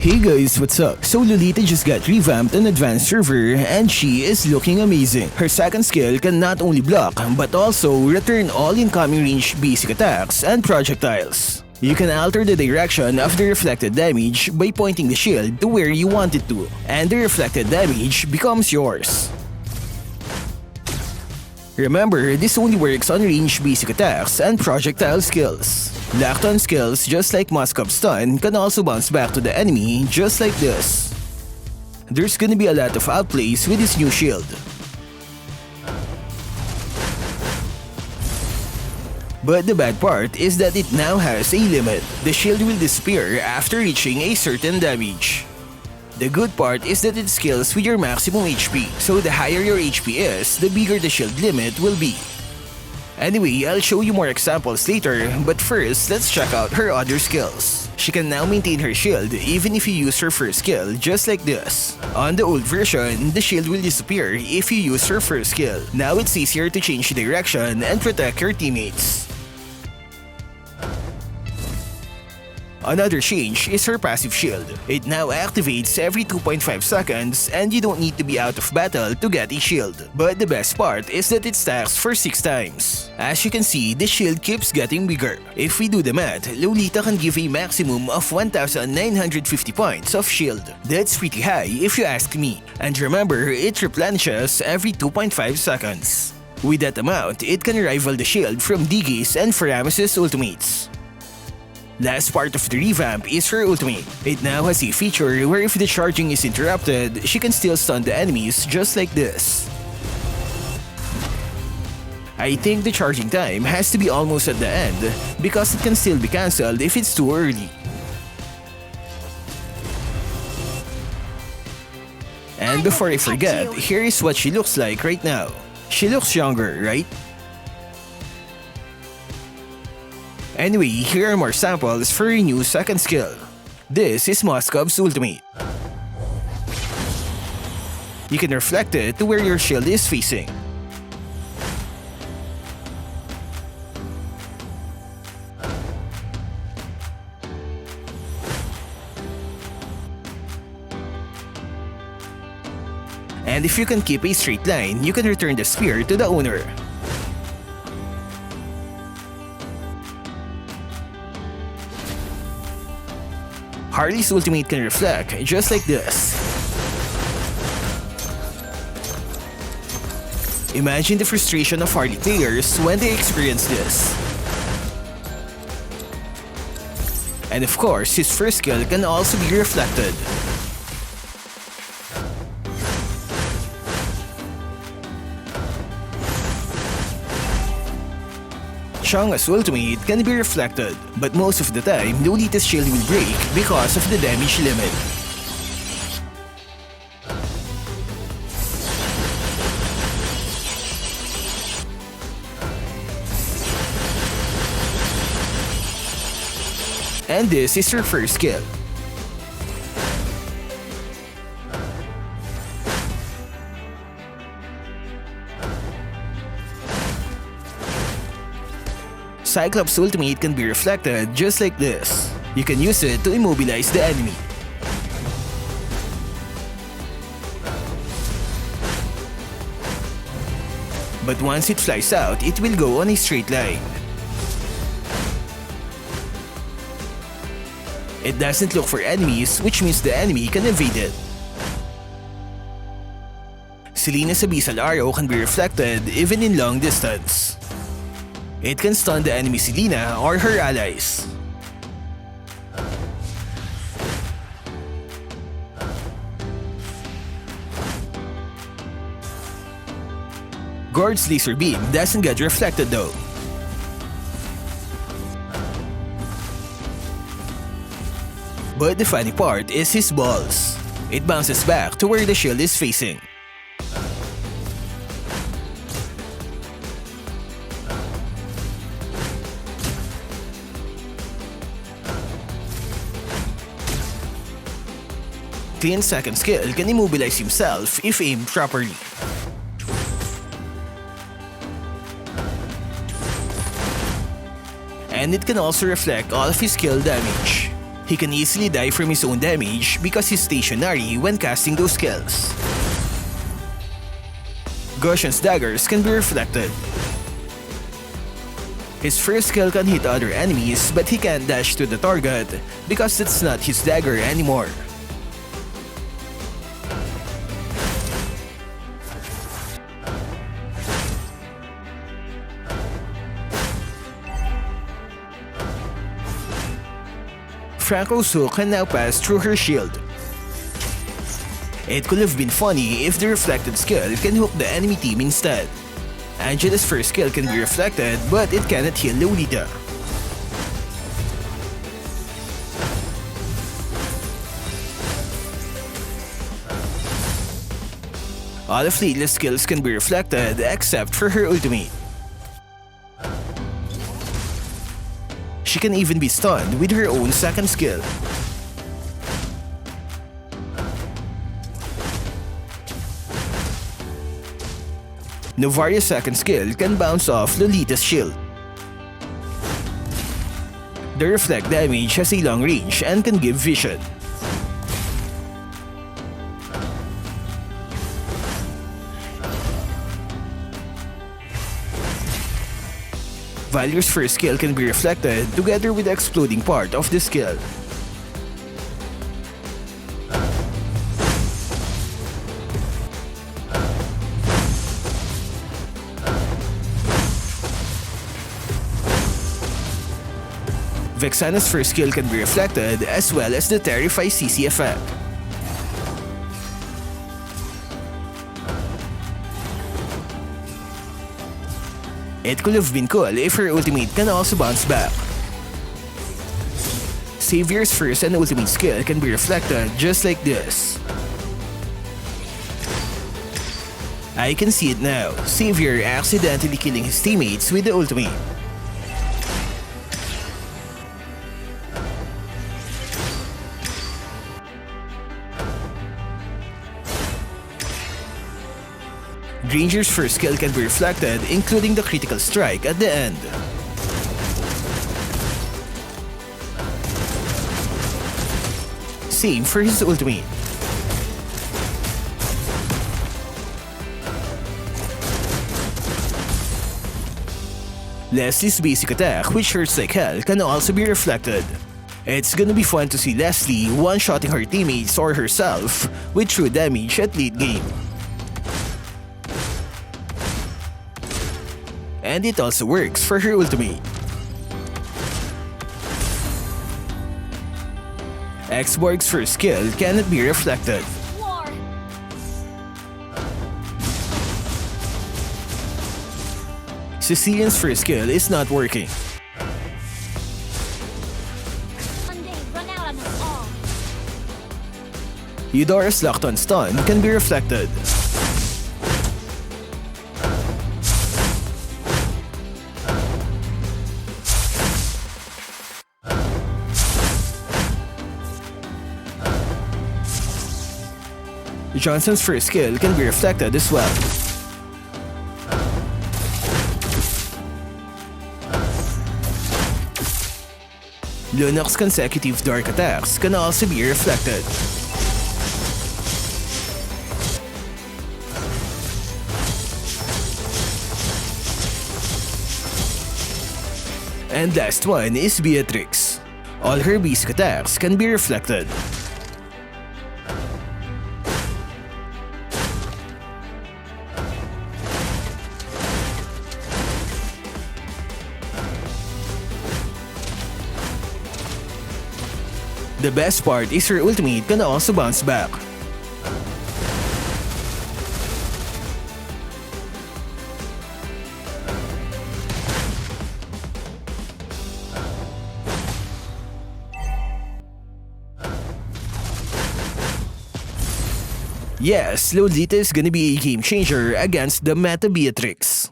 Hey guys, what's up? So Lolita just got revamped on advanced server and she is looking amazing. Her second skill can not only block but also return all incoming range basic attacks and projectiles. You can alter the direction of the reflected damage by pointing the shield to where you want it to, and the reflected damage becomes yours. Remember, this only works on range basic attacks and projectile skills. Locked on skills just like Moskov stun can also bounce back to the enemy just like this. There's gonna be a lot of outplays with this new shield. But the bad part is that it now has a limit. The shield will disappear after reaching a certain damage. The good part is that it scales with your maximum HP, so the higher your HP is, the bigger the shield limit will be. Anyway, I'll show you more examples later, but first, let's check out her other skills. She can now maintain her shield even if you use her first skill, just like this. On the old version, the shield will disappear if you use her first skill. Now it's easier to change direction and protect your teammates. Another change is her passive shield. It now activates every 2.5 seconds and you don't need to be out of battle to get a shield. But the best part is that it stacks for 6 times. As you can see, the shield keeps getting bigger. If we do the math, Lolita can give a maximum of 1,950 points of shield. That's pretty high if you ask me. And remember, it replenishes every 2.5 seconds. With that amount, it can rival the shield from Diggie's and Faramis' ultimates. Last part of the revamp is her ultimate. It now has a feature where if the charging is interrupted, she can still stun the enemies just like this. I think the charging time has to be almost at the end because it can still be cancelled if it's too early. And before I forget, here is what she looks like right now. She looks younger, right? Anyway, here are more samples for a new second skill. This is Moskov's ultimate. You can reflect it to where your shield is facing. And if you can keep a straight line, you can return the spear to the owner. Harley's ultimate can reflect just like this. Imagine the frustration of Harley players when they experience this. And of course, his first skill can also be reflected. Chang'e's ultimate can be reflected, but most of the time, Lolita's shield will break because of the damage limit. And this is her first skill. Cyclops' ultimate can be reflected just like this. You can use it to immobilize the enemy. But once it flies out, it will go on a straight line. It doesn't look for enemies, which means the enemy can evade it. Selena's abyssal arrow can be reflected even in long distance. It can stun the enemy Selena or her allies. Gord's laser beam doesn't get reflected though. But the funny part is his balls. It bounces back to where the shield is facing. Clean's second skill can immobilize himself if aimed properly. And it can also reflect all of his skill damage. He can easily die from his own damage because he's stationary when casting those skills. Goshen's daggers can be reflected. His first skill can hit other enemies but he can't dash to the target because it's not his dagger anymore. Franco's hook can now pass through her shield. It could have been funny if the reflected skill can hook the enemy team instead. Angela's first skill can be reflected, but it cannot heal Lolita. All of Layla's skills can be reflected except for her ultimate. She can even be stunned with her own second skill. Novaria's second skill can bounce off Lolita's shield. The reflect damage has a long range and can give vision. Valor's first skill can be reflected together with the exploding part of the skill. Vexana's first skill can be reflected as well as the Terrify CC effect. It could have been cool if her ultimate can also bounce back. Xavier's first and ultimate skill can be reflected just like this. I can see it now, Xavier accidentally killing his teammates with the ultimate. Granger's first skill can be reflected, including the critical strike at the end. Same for his ultimate. Leslie's basic attack, which hurts like hell, can also be reflected. It's gonna be fun to see Leslie one-shotting her teammates or herself with true damage at late game. And it also works for her ultimate. X-Borg's first skill cannot be reflected. Cecilian's first skill is not working. Eudora's locked on stun can be reflected. Johnson's first skill can be reflected as well. Lunok's consecutive dark attacks can also be reflected. And last one is Beatrix. All her basic attacks can be reflected. The best part is her ultimate can also bounce back. Yes, Lolita is gonna be a game changer against the meta Beatrix.